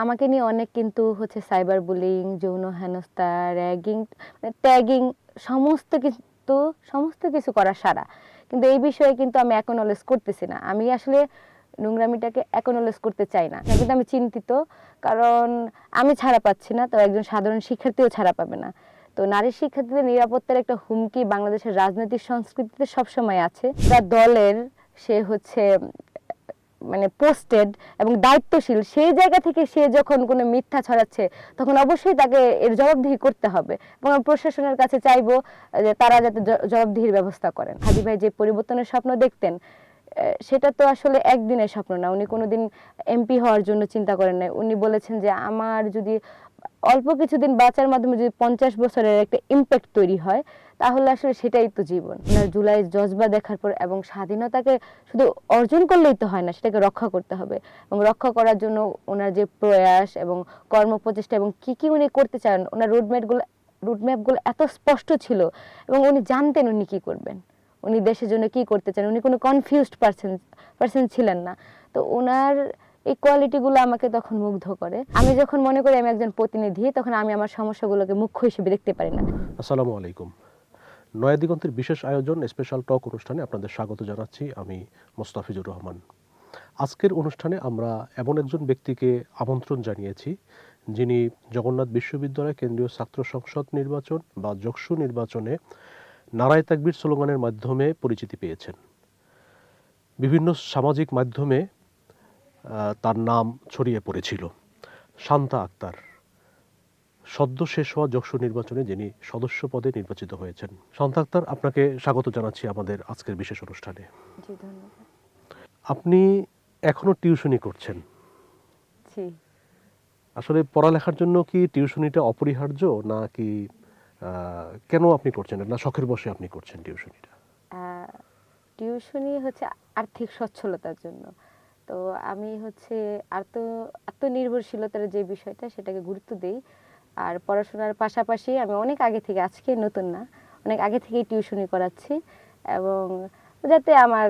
আমাকে নিয়ে অনেক কিন্তু হচ্ছে সাইবার বুলিং, যৌন হেনস্থা, র্যাগিং, ট্যাগিং সমস্ত কিছু করা সারা। কিন্তু এই বিষয়ে কিন্তু আমি অ্যাকনলেজ করতেছি না। আমি আসলে নোংরামিটাকে অ্যাকনলেজ করতে চাই না। কিন্তু আমি চিন্তিত, কারণ আমি ছাড়া পাচ্ছি না, তো একজন সাধারণ শিক্ষার্থীও ছাড়া পাবে না। তো নারী শিক্ষার্থীদের নিরাপত্তার একটা হুমকি বাংলাদেশের রাজনৈতিক সংস্কৃতিতে সবসময় আছে। তার দলের সে হচ্ছে মানে পোস্টেড এবং দায়িত্বশীল, সেই জায়গা থেকে সে যখন কোনো মিথ্যা ছড়াচ্ছে, তখন অবশ্যই তাকে এর জবাবদিহি করতে হবে। এবং আমি প্রশাসনের কাছে চাইবো যে তারা যাতে জবাবদিহির ব্যবস্থা করেন। হাদি ভাই যে পরিবর্তনের স্বপ্ন দেখতেন, সেটা তো আসলে একদিনের স্বপ্ন না। উনি কোনোদিন এমপি হওয়ার জন্য চিন্তা করেন নাই। উনি বলেছেন যে আমার যদি অল্প কিছুদিন বাঁচার মাধ্যমে যদি 50 বছরের একটা ইম্প্যাক্ট তৈরি হয়, তাহলে আসলে সেটাই তো জীবন। ওনার জুলাই জজবা দেখার পর এবং স্বাধীনতাকে শুধু অর্জন করলেই তো হয় না, সেটাকে রক্ষা করতে হবে। এবং রক্ষা করার জন্য ওনার যে প্রয়াস এবং কর্মপ্রচেষ্টা এবং কি কি উনি করতে চান, ওনার রুটম্যাপগুলো এত স্পষ্ট ছিল এবং উনি জানতেন উনি কি করবেন, উনি দেশের জন্য কি করতে চান। উনি কোনো কনফিউজড পার্সন ছিলেন না। তো ওনার এই কোয়ালিটিগুলো আমাকে তখন মুগ্ধ করে। আমি যখন মনে করি আমি একজন প্রতিনিধি, তখন আমি আমার সমস্যাগুলোকে মুখ্য হিসেবে দেখতে পারি না। আসসালামু আলাইকুম। নয়া দিগন্তের বিশেষ আয়োজন স্পেশাল টক অনুষ্ঠানে আপনাদের স্বাগত জানাচ্ছি। আমি মোস্তাফিজুর রহমান। আজকের অনুষ্ঠানে আমরা এমন একজন ব্যক্তিকে আমন্ত্রণ জানিয়েছি, যিনি জগন্নাথ বিশ্ববিদ্যালয় কেন্দ্রীয় ছাত্র সংসদ নির্বাচন বা যকসু নির্বাচনে নারায়ে তাকবীর স্লোগানের মাধ্যমে পরিচিতি পেয়েছেন। বিভিন্ন সামাজিক মাধ্যমে তার নাম ছড়িয়ে পড়েছিল। শান্তা আক্তার, সদ্য শেষ হওয়া যকসু নির্বাচনে যিনি সদস্য পদে নির্বাচিত হয়েছেন। শান্তা আক্তার, আপনাকে স্বাগত জানাচ্ছি আমাদের আজকের বিশেষ অনুষ্ঠানে। জি, ধন্যবাদ। আপনি এখনো টিউশনি করছেন? জি। আসলে পড়ালেখার জন্য কি টিউশনিটা অপরিহার্য, না কি কেন আপনি করছেন, না শখের বশে আপনি করছেন টিউশনিটা? টিউশনি হচ্ছে আর্থিক সচ্ছলতার জন্য। তো আমি হচ্ছে আত্মনির্ভরশীলতার যে বিষয়টা, সেটাকে গুরুত্ব দেই। আর পড়াশোনার পাশাপাশি আমি অনেক আগে থেকে, আজকে নতুন না, অনেক আগে থেকেই টিউশনি করাচ্ছি, এবং যাতে আমার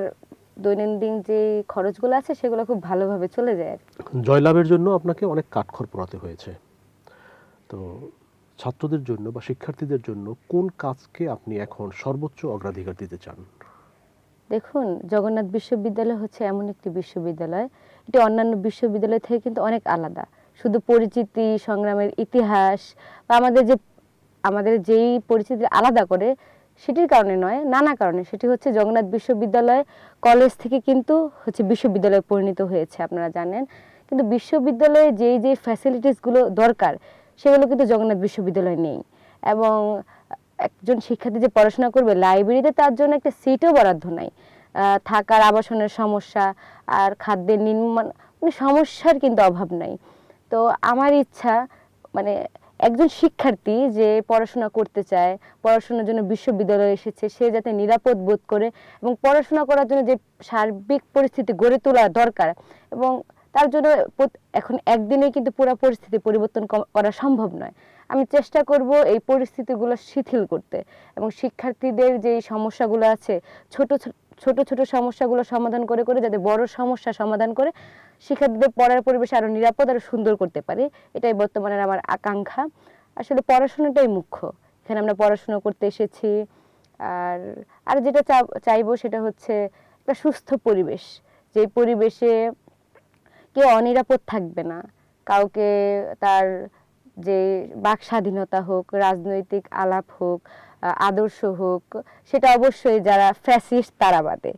দৈনন্দিন যে খরচগুলো আছে সেগুলো খুব ভালোভাবে চলে যায় আর কি। জয়লাভের জন্য আপনাকে অনেক কাঠখড় পোড়াতে হয়েছে। তো ছাত্রদের জন্য বা শিক্ষার্থীদের জন্য কোন কাজকে আপনি এখন সর্বোচ্চ অগ্রাধিকার দিতে চান? দেখুন, জগন্নাথ বিশ্ববিদ্যালয় হচ্ছে এমন একটি বিশ্ববিদ্যালয়, এটি অন্যান্য বিশ্ববিদ্যালয় থেকে কিন্তু অনেক আলাদা। শুধু পরিচিতি, সংগ্রামের ইতিহাস বা আমাদের যেই পরিচিতি আলাদা করে, সেটির কারণে নয়, নানা কারণে। সেটি হচ্ছে জগন্নাথ বিশ্ববিদ্যালয় কলেজ থেকে কিন্তু হচ্ছে বিশ্ববিদ্যালয়ে পরিণত হয়েছে, আপনারা জানেন। কিন্তু বিশ্ববিদ্যালয়ে যেই ফ্যাসিলিটিসগুলো দরকার, সেগুলো কিন্তু জগন্নাথ বিশ্ববিদ্যালয়ে নেই। এবং একজন শিক্ষার্থী যে পড়াশোনা করবে, লাইব্রেরিতে তার জন্য একটা সিটও বরাদ্দ নাই। থাকার আবাসনের সমস্যা, আর খাদ্যের নির্মাণ, মানে সমস্যার কিন্তু অভাব নাই। তো আমার ইচ্ছা, মানে একজন শিক্ষার্থী যে পড়াশোনা করতে চায়, পড়াশোনার জন্য বিশ্ববিদ্যালয়ে এসেছে, সে যাতে নিরাপদ বোধ করে এবং পড়াশোনা করার জন্য যে সার্বিক পরিস্থিতি গড়ে তোলা দরকার, এবং তার জন্য এখন একদিনে কিন্তু পুরো পরিস্থিতি পরিবর্তন করা সম্ভব নয়। আমি চেষ্টা করব এই পরিস্থিতিগুলো শিথিল করতে, এবং শিক্ষার্থীদের যে সমস্যাগুলো আছে, ছোট ছোট ছোট সমস্যাগুলো সমাধান করে করে যাতে বড় সমস্যা সমাধান করে শিক্ষার্থীদের পড়ার পরিবেশ আরো নিরাপদ, আরো সুন্দর করতে পারি, এটাই বর্তমানের আমার আকাঙ্ক্ষা। আসলে পড়াশোনাটাই মুখ্য, এখানে আমরা পড়াশোনা করতে এসেছি। আর আর যেটা চাইবো সেটা হচ্ছে একটা সুস্থ পরিবেশ, যে পরিবেশে কেউ অনিরাপদ থাকবে না। কাউকে তার যে বাক স্বাধীনতা হোক, রাজনৈতিক আলাপ হোক, আদর্শ হোক, সেটা অবশ্যই যারা ফ্যাসিস্ট তারা বাদে,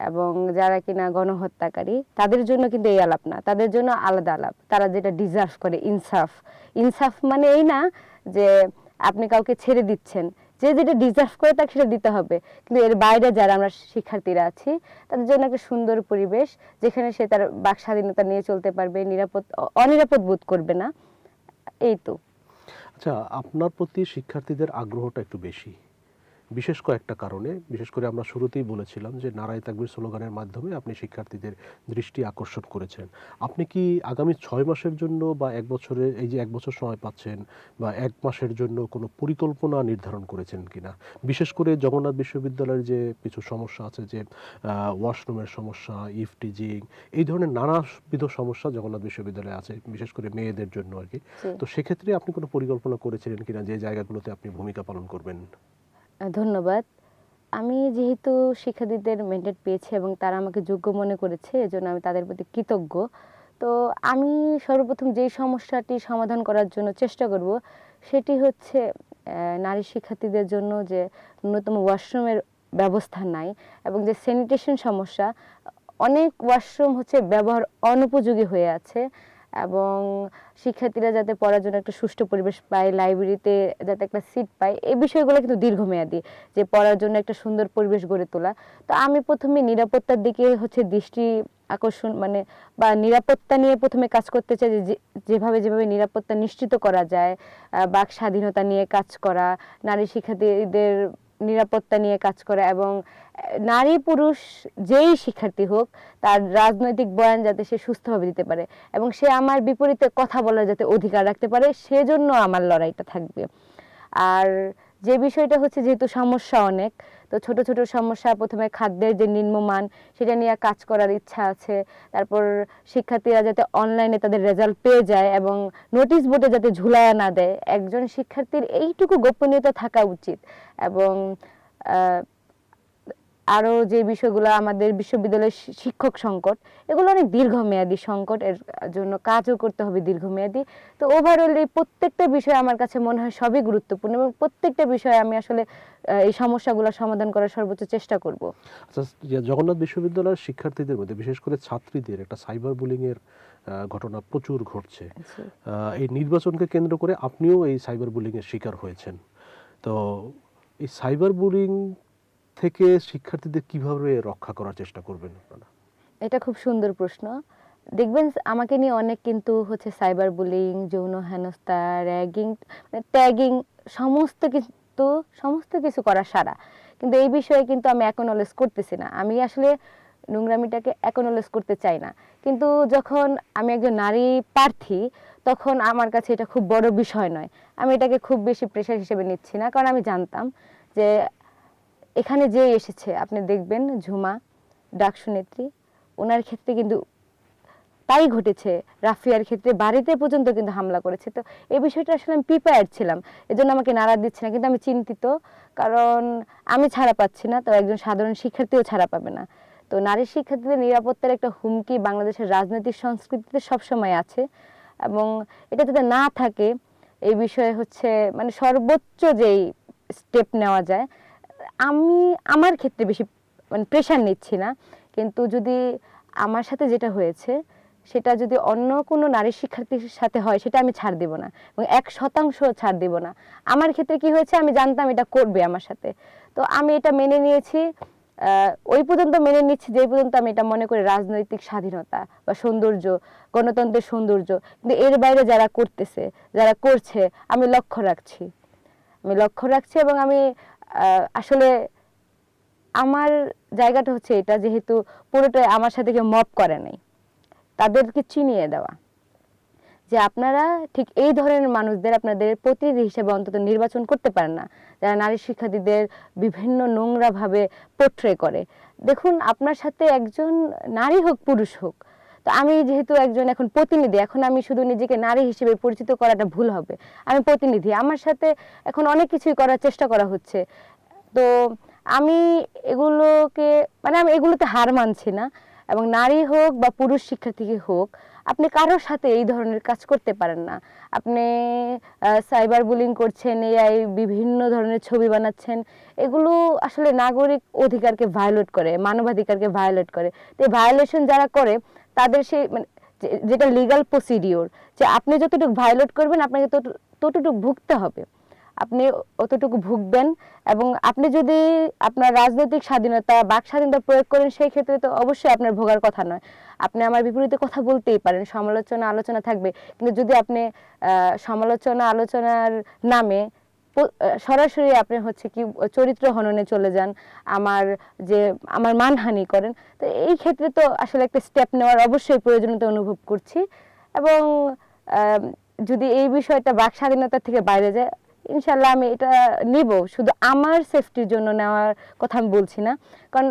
এবং যারা কিনা গণহত্যাকারী, তাদের জন্য কিন্তু এই আলাপ না, তাদের জন্য আলাদা আলাপ। তারা যেটা ডিজার্ভ করে, ইনসাফ। ইনসাফ মানে এই না যে আপনি কাউকে ছেড়ে দিচ্ছেন, যে যেটা ডিজার্ভ করে তাকে সেটা দিতে হবে। কিন্তু এর বাইরে যারা আমরা শিক্ষার্থীরা আছি, তাদের জন্য একটা সুন্দর পরিবেশ, যেখানে সে তার বাক স্বাধীনতা নিয়ে চলতে পারবে, অনিরাপদ বোধ করবে না। এই তো। আচ্ছা, আপনার প্রতি শিক্ষার্থীদের আগ্রহটা একটু বেশি, বিশেষ কয়েকটা কারণে। বিশেষ করে আমরা শুরুতেই বলেছিলাম যে নারায়ে তাকবীর স্লোগানের মাধ্যমে আপনি শিক্ষার্থীদের দৃষ্টি আকর্ষণ করেছেন। আপনি কি আগামী 6 মাসের জন্য বা 1 বছরের, এই যে 1 বছর সময় পাচ্ছেন, বা 1 মাসের জন্য কোনো পরিকল্পনা নির্ধারণ করেছেন কিনা? বিশেষ করে জগন্নাথ বিশ্ববিদ্যালয়ের যে কিছু সমস্যা আছে, যে ওয়াশরুমের সমস্যা, ইভটিজিং, এই ধরনের নানাবিধ সমস্যা জগন্নাথ বিশ্ববিদ্যালয়ে আছে, বিশেষ করে মেয়েদের জন্য আর কি। জি। তো সেক্ষেত্রে আপনি কোনো পরিকল্পনা করেছিলেন কিনা যে জায়গাগুলোতে আপনি ভূমিকা পালন করবেন? ধন্যবাদ। আমি যেহেতু শিক্ষার্থীদের মেন্ডেট পেয়েছি এবং তারা আমাকে যোগ্য মনে করেছে, এজন্য আমি তাদের প্রতি কৃতজ্ঞ। তো আমি সর্বপ্রথম যেই সমস্যাটি সমাধান করার জন্য চেষ্টা করব, সেটি হচ্ছে নারী শিক্ষার্থীদের জন্য যে ন্যূনতম ওয়াশরুমের ব্যবস্থা নাই, এবং যে স্যানিটেশন সমস্যা, অনেক ওয়াশরুম হচ্ছে ব্যবহার অনুপযোগী হয়ে আছে, এবং শিক্ষার্থীরা যাতে পড়ার জন্য একটা সুষ্ঠু পরিবেশ পায়, লাইব্রেরিতে যাতে একটা সিট পায়, এই বিষয়গুলো কিন্তু দীর্ঘমেয়াদী, যে পড়ার জন্য একটা সুন্দর পরিবেশ গড়ে তোলা। তো আমি প্রথমে নিরাপত্তার দিকে হচ্ছে দৃষ্টি আকর্ষণ, মানে বা নিরাপত্তা নিয়ে প্রথমে কাজ করতে চাই, যে যেভাবে যেভাবে নিরাপত্তা নিশ্চিত করা যায়, বাক স্বাধীনতা নিয়ে কাজ করা, নারী শিক্ষার্থীদের নিরাপত্তা নিয়ে কাজ করা, এবং নারী পুরুষ যেই শিক্ষার্থী হোক তার রাজনৈতিক বয়ান যাতে সে সুস্থভাবে দিতে পারে, এবং সে আমার বিপরীতে কথা বলার যাতে অধিকার রাখতে পারে, সেজন্য আমার লড়াইটা থাকবে। আর যে বিষয়টা হচ্ছে, যেহেতু সমস্যা অনেক, তো ছোট ছোট সমস্যা, প্রথমে খাদ্যের যে নিম্নমান, সেটা নিয়ে কাজ করার ইচ্ছা আছে। তারপর শিক্ষার্থীরা যাতে অনলাইনে তাদের রেজাল্ট পেয়ে যায় এবং নোটিশ বোর্ডে যাতে ঝুলায়া না দেয়, একজন শিক্ষার্থীর এইটুকু গোপনীয়তা থাকা উচিত। এবং আরও যে বিষয়গুলো, আমাদের বিশ্ববিদ্যালয়ের শিক্ষক সংকট, এগুলো অনেক দীর্ঘমেয়াদী সংকট, এর জন্য কাজও করতে হবে দীর্ঘমেয়াদী। তো ওভারঅল এই প্রত্যেকটা বিষয় আমার কাছে মনে হয় সবই গুরুত্বপূর্ণ, এবং প্রত্যেকটা বিষয়ে আমি আসলে এই সমস্যাগুলো সমাধান করার সর্বোচ্চ চেষ্টা করব। আচ্ছা, জগন্নাথ বিশ্ববিদ্যালয়ের শিক্ষার্থীদের মধ্যে, বিশেষ করে ছাত্রীদের, একটা সাইবার বুলিং এর ঘটনা প্রচুর ঘটছে। জি। এই নির্বাচনকে কেন্দ্র করে আপনিও এই সাইবার বুলিং এর শিকার হয়েছেন। তো এই সাইবার বুলিং থেকে শিক্ষার্থীদের কিভাবে রক্ষা করার চেষ্টা করবেন আপনারা? এটা খুব সুন্দর প্রশ্ন। দেখবেন আমাকে নিয়ে অনেক কিন্তু হচ্ছে সাইবার বুলিং, যৌন হেনস্থা, র্যাগিং, ট্যাগিং, সমস্ত কিছু করা সারা। কিন্তু এই বিষয়ে কিন্তু আমি অ্যাকনোলেজ করতেছি না। আমি আসলে নোংরামিটাকে অ্যাকনোলেজ করতে চাই না। কিন্তু যখন আমি একজন নারী প্রার্থী, তখন আমার কাছে এটা খুব বড় বিষয় নয়। আমি এটাকে খুব বেশি প্রেশার হিসেবে নিচ্ছি না, কারণ আমি জানতাম যে এখানে যে এসেছে, আপনি দেখবেন ঝুমা ডাকসু নেত্রী, ওনার ক্ষেত্রে কিন্তু তাই ঘটেছে। রাফিয়ার ক্ষেত্রে বাড়িতে পর্যন্ত কিন্তু হামলা করেছে। তো এই বিষয়টা আসলে আমি প্রিপেয়ার্ড ছিলাম, এজন্য আমাকে নাড়া দিচ্ছে না, কিন্তু আমি চিন্তিত, কারণ আমি ছাড়া পাচ্ছি না, তো একজন সাধারণ শিক্ষার্থীও ছাড়া পাবে না। তো নারী শিক্ষার্থীদের নিরাপত্তার একটা হুমকি বাংলাদেশের রাজনৈতিক সংস্কৃতিতে সবসময় আছে, এবং এটা যাতে না থাকে, এই বিষয়ে হচ্ছে মানে সর্বোচ্চ যেই স্টেপ নেওয়া যায়, আমি আমার ক্ষেত্রে বেশি মানে প্রেশার নিচ্ছি না। কিন্তু যদি আমার সাথে যেটা হয়েছে, সেটা যদি অন্য কোনো নারী শিক্ষার্থীর সাথে হয়, সেটা আমি ছাড় দিব না, এবং 1% ছাড় দিব না। আমার ক্ষেত্রে কি হয়েছে, আমি জানতাম এটা করবে আমার সাথে, তো আমি এটা মেনে নিয়েছি। ওই পর্যন্ত মেনে নিচ্ছি যে পর্যন্ত আমি এটা মনে করি রাজনৈতিক স্বাধীনতা বা সৌন্দর্য, গণতন্ত্রের সৌন্দর্য। কিন্তু এর বাইরে যারা করতেছে, যারা করছে, আমি লক্ষ্য রাখছি, এবং আমি আসলে আমার জায়গাটা হচ্ছে এটা, যেহেতু পুরোটাই আমার সাথে কেউ মব করে নাই, তাদেরকে চিনিয়ে দেওয়া যে আপনারা ঠিক এই ধরনের মানুষদের আপনাদের প্রতিনিধি হিসেবে অন্তত নির্বাচন করতে পারেন না, যারা নারী শিক্ষার্থীদের বিভিন্ন নোংরাভাবে পোট্রে করে। দেখুন, আপনার সাথে একজন নারী হোক পুরুষ হোক, তো আমি যেহেতু একজন এখন প্রতিনিধি, এখন আমি শুধু নিজেকে নারী হিসেবে পরিচিত করাটা ভুল হবে। আমি প্রতিনিধি, আমার সাথে এখন অনেক কিছুই করার চেষ্টা করা হচ্ছে। তো আমি এগুলোকে মানে আমি এগুলোতে হার মানছি না, এবং নারী হোক বা পুরুষ শিক্ষার্থী হোক, আপনি কারোর সাথে এই ধরনের কাজ করতে পারেন না। আপনি সাইবার বুলিং করছেন, এআই বিভিন্ন ধরনের ছবি বানাচ্ছেন, এগুলো আসলে নাগরিক অধিকারকে ভায়োলেট করে, মানবাধিকারকে ভায়োলেট করে। তো এই ভায়োলেশন যারা করে, তাদের সেই মানে যেটা লিগ্যাল প্রসিডিওর, যে আপনি যতটুকু ভায়োলেট করবেন আপনাকে ততটুকু ভুগতে হবে, আপনি অতটুকু ভুগবেন। এবং আপনি যদি আপনার রাজনৈতিক স্বাধীনতা, বাক স্বাধীনতা প্রয়োগ করেন, সেই ক্ষেত্রে তো অবশ্যই আপনার ভোগার কথা নয়। আপনি আমার বিপরীতে কথা বলতেই পারেন, সমালোচনা আলোচনা থাকবে, কিন্তু যদি আপনি আলোচনার নামে সরাসরি আপনি হচ্ছে কি চরিত্র হননে চলে যান, আমার আমার মানহানি করেন। তো এই ক্ষেত্রে তো আসলে একটা স্টেপ নেওয়ার অবশ্যই প্রয়োজনীয়তা অনুভব করছি। এবং আম, যদি এই বিষয়টা বাক স্বাধীনতা থেকে বাইরে যায়, ইনশাল্লাহ আমি এটা নিব। শুধু আমার সেফটির জন্য নেওয়ার কথা আমি বলছি না, কারণ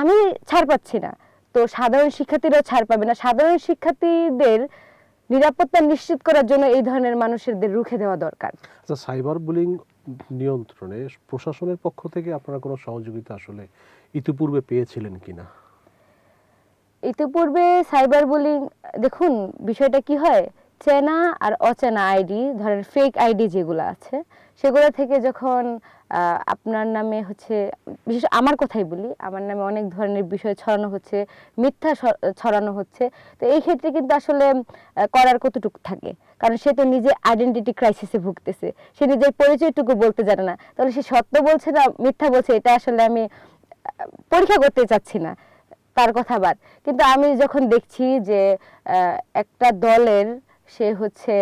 আমি ছাড় পাচ্ছি না, তো সাধারণ শিক্ষার্থীরাও ছাড় পাবে না। সাধারণ শিক্ষার্থীদের নিরাপত্তা নিশ্চিত করার জন্য এই ধরনের মানুষদের রুখে দেওয়া দরকার। আচ্ছা, সাইবার বুলিং নিয়ন্ত্রণে প্রশাসনের পক্ষ থেকে আপনারা কোনো সহযোগিতা আসলে ইতিপূর্বে পেয়েছিলেন কিনা? ইতিপূর্বে সাইবার বুলিং, দেখুন বিষয়টা কি হয়, চেনা আর অচেনা আইডি, ধরেন ফেক আইডি যেগুলো আছে, সেগুলো থেকে যখন আপনার নামে হচ্ছে, বিশেষ আমার কথাই বলি, আমার নামে অনেক ধরনের বিষয় ছড়ানো হচ্ছে, মিথ্যা ছড়ানো হচ্ছে। তো এই ক্ষেত্রে কিন্তু আসলে করার কতটুকু থাকে, কারণ সে তো নিজে আইডেন্টিটি ক্রাইসিসে ভুগতেছে, সে নিজের পরিচয়টুকু বলতে জানে না, তাহলে সে সত্য বলছে না মিথ্যা বলছে, এটা আসলে আমি পরীক্ষা করতে চাচ্ছি না, তার কথা বাদ। কিন্তু আমি যখন দেখছি যে একটা দলের সে হচ্ছে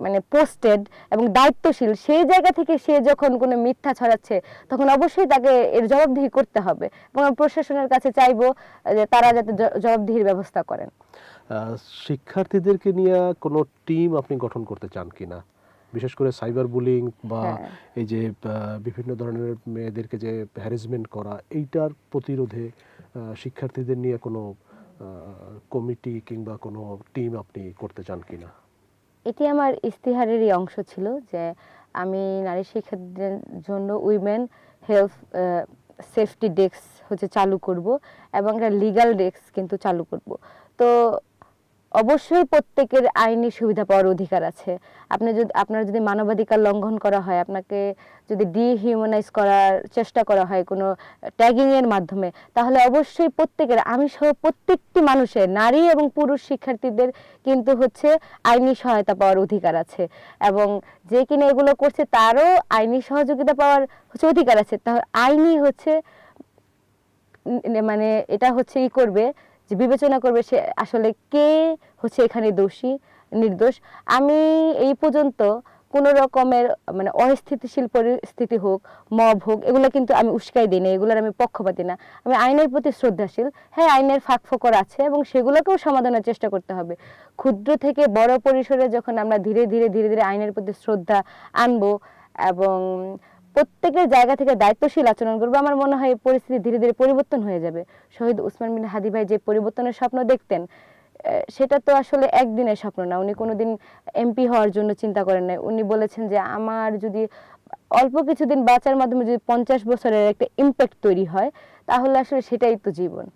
মানে পোস্টেড এবং দায়িত্বশীল, সেই জায়গা থেকে সে যখন কোনো মিথ্যা ছড়াচ্ছে, তখন অবশ্যই তাকে এর জবাবদিহি করতে হবে। এবং আমি প্রশাসনের কাছে চাইবো যে তারা যাতে জবাবদিহির ব্যবস্থা করেন। শিক্ষার্থীদেরকে নিয়ে কোনো টিম আপনি গঠন করতে চান কিনা, বিশেষ করে সাইবার বুলিং বা এই যে বিভিন্ন ধরনের মেয়েদেরকে যে হ্যারাসমেন্ট করা, এইটার প্রতিরোধে শিক্ষার্থীদের নিয়ে কোনো কমিটি কিংবা কোনো টিম আপনি করতে চান কিনা? এটি আমার ইস্তিহারেরই অংশ ছিল যে আমি নারী শিক্ষার্থীদের জন্য উইমেন হেলথ সেফটি ডেস্ক হচ্ছে চালু করব, এবং একটা লিগ্যাল ডেস্ক কিন্তু চালু করব। তো অবশ্যই প্রত্যেকের আইনি সুবিধা পাওয়ার অধিকার আছে। আপনার যদি মানবাধিকার লঙ্ঘন করা হয়, আপনাকে যদি ডিহিউম্যানাইজ করার চেষ্টা করা হয় কোনো ট্যাগিং এর মাধ্যমে, তাহলে অবশ্যই প্রত্যেকের, আমি সহ প্রত্যেকটি মানুষের, নারী এবং পুরুষ শিক্ষার্থীদের কিন্তু হচ্ছে আইনি সহায়তা পাওয়ার অধিকার আছে। এবং যে কিনা এগুলো করছে তারও আইনি সহযোগিতা পাওয়ার হচ্ছে অধিকার আছে। তাহলে আইনি হচ্ছে মানে এটা হচ্ছে করবে যে বিবেচনা করবে সে আসলে কে হচ্ছে এখানে দোষী নির্দোষ। আমি এই পর্যন্ত কোন রকমের মানে অস্থিতিশীল পরিস্থিতি হোক, মব হোক, এগুলো কিন্তু আমি উস্কাই দিই না, এগুলোর আমি পক্ষপাতী না। আমি আইনের প্রতি শ্রদ্ধাশীল। হ্যাঁ, আইনের ফাঁক ফোকর আছে এবং সেগুলোকেও সমাধানের চেষ্টা করতে হবে। ক্ষুদ্র থেকে বড় পরিসরে যখন আমরা ধীরে ধীরে ধীরে ধীরে আইনের প্রতি শ্রদ্ধা আনবো এবং প্রত্যেকের জায়গা থেকে দায়িত্বশীল আচরণ করবো, আমার মনে হয় পরিস্থিতি ধীরে ধীরে পরিবর্তন হয়ে যাবে। শহীদ ওসমান বিন হাদি ভাই যে পরিবর্তনের স্বপ্ন দেখতেন, সেটা তো আসলে একদিনের স্বপ্ন না। উনি কোনোদিন এমপি হওয়ার জন্য চিন্তা করেন নাই। উনি বলেছেন যে আমার যদি অল্প কিছুদিন বাঁচার মাধ্যমে যদি 50 বছরের একটা ইম্প্যাক্ট তৈরি হয়, তাহলে আসলে সেটাই তো জীবন।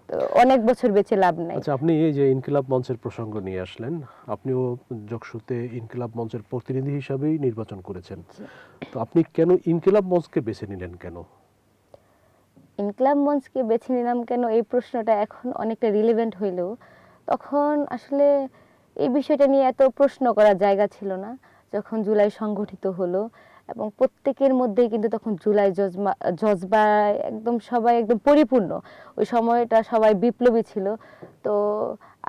তো অনেক বছর বেঁচে লাভ নাই। আচ্ছা, আপনি এই যে ইনকিলাব মঞ্চের প্রসঙ্গ নিয়ে আসলেন, আপনিও যকসুতে ইনকিলাব মঞ্চের প্রতিনিধি হিসাবেই নির্বাচন করেছেন। তো আপনি কেন ইনকিলাব মঞ্চকে বেছে নিলেন কেন? ইনকিলাব মঞ্চকে বেছে নিলাম কেন, এই প্রশ্নটা এখন অনেকটা রিলেভেন্ট হইলেও তখন আসলে এই বিষয়টা নিয়ে এত প্রশ্ন করার জায়গা ছিল না। যখন জুলাই সংগঠিত হলো এবং প্রত্যেকের মধ্যেই কিন্তু তখন জুলাই জজবায় একদম সবাই একদম পরিপূর্ণ, ওই সময়টা সবাই বিপ্লবী ছিল। তো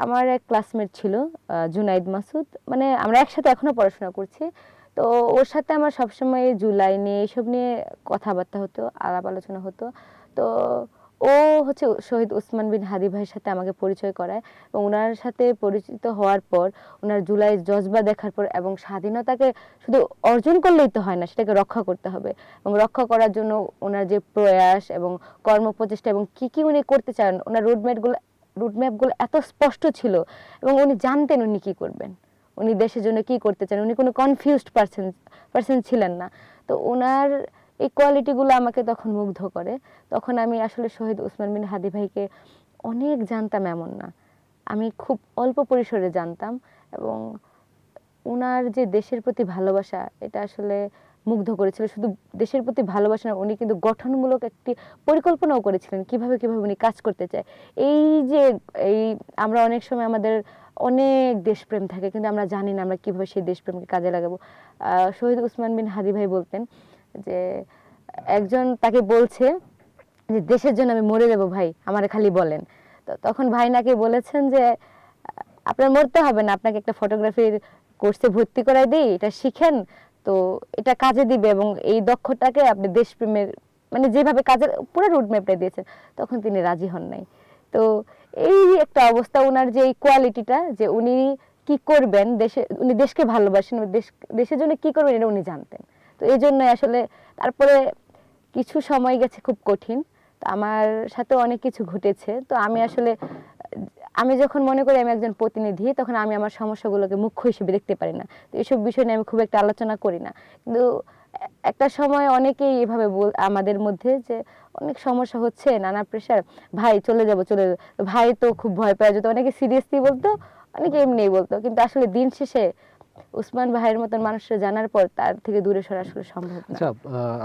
আমার এক ক্লাসমেট ছিল জুনাইদ মাসুদ, মানে আমরা একসাথে এখনো পড়াশোনা করছি। তো ওর সাথে আমার সবসময় জুলাই নিয়ে এইসব নিয়ে কথাবার্তা হতো, আলাপ আলোচনা হতো। তো ও হচ্ছে শহীদ ওসমান বিন হাদি ভাইয়ের সাথে আমাকে পরিচয় করায়, এবং ওনার সাথে পরিচিত হওয়ার পর, ওনার জুলাই জজবা দেখার পর, এবং স্বাধীনতাকে শুধু অর্জন করলেই তো হয় না, সেটাকে রক্ষা করতে হবে। এবং রক্ষা করার জন্য ওনার যে প্রয়াস এবং কর্মপ্রচেষ্টা এবং কি কি উনি করতে চান, ওনার রুটম্যাপগুলো এত স্পষ্ট ছিল, এবং উনি জানতেন উনি কি করবেন, উনি দেশের জন্য কি করতে চান, উনি কোনো কনফিউজড পার্সন ছিলেন না। তো ওনার এই কোয়ালিটিগুলো আমাকে তখন মুগ্ধ করে। তখন আমি আসলে শহীদ ওসমান বিন হাদি ভাইকে অনেক জানতাম এমন না, আমি খুব অল্প পরিসরে জানতাম। এবং ওনার যে দেশের প্রতি ভালোবাসা, এটা আসলে মুগ্ধ করেছিল। শুধু দেশের প্রতি ভালোবাসা না, উনি কিন্তু গঠনমূলক একটি পরিকল্পনাও করেছিলেন কিভাবে কিভাবে উনি কাজ করতে চায়। এই যে আমরা অনেক সময় আমাদের অনেক দেশপ্রেম থাকে, কিন্তু আমরা জানি না আমরা কিভাবে সেই দেশপ্রেমকে কাজে লাগাবো। শহীদ ওসমান বিন হাদি ভাই বলতেন যে একজন তাকে বলছে যে দেশের জন্য আমি মরে যাবো ভাই, আমারে খালি বলেন। তো তখন ভাই নাকি বলেছেন যে আপনার মরতে হবে না, আপনাকে একটা ফটোগ্রাফির কোর্সে ভর্তি করাই দিই, এটা শিখেন, তো এটা কাজে দিবে এবং এই দক্ষতাকে আপনি দেশপ্রেমের মানে যেভাবে কাজের পুরো রুট ম্যাপটা দিয়েছেন, তখন তিনি রাজি হন নাই। তো এই একটা অবস্থা, ওনার যে এই কোয়ালিটিটা, যে উনি কি করবেন দেশে, উনি দেশকে ভালোবাসেন, দেশের জন্য কি করবেন এটা উনি জানতেন। তো এই জন্য আসলে তারপরে কিছু সময় গেছে খুব কঠিন, তো আমার সাথে অনেক কিছু ঘটেছে। তো আমি আসলে আমি যখন মনে করি আমি একজন প্রতিনিধি, তখন আমি আমার সমস্যাগুলোকে মুখ্য হিসেবে দেখতে পারি না। তো এইসব বিষয় নিয়ে আমি খুব একটা আলোচনা করি না। কিন্তু একটা সময় অনেকেই এভাবে আমাদের মধ্যে যে অনেক সমস্যা হচ্ছে, নানা প্রেশার, ভাই চলে যাব চলে যাব। তো ভাই তো খুব ভয় পায় যেত, অনেকে সিরিয়াসলি বলতো, অনেকে এমনিই বলতো। কিন্তু আসলে দিন শেষে উসমান ভাইয়ের মতন মানুষরা জানার পর তার থেকে দূরে সরা আসলে সম্ভব না। আচ্ছা,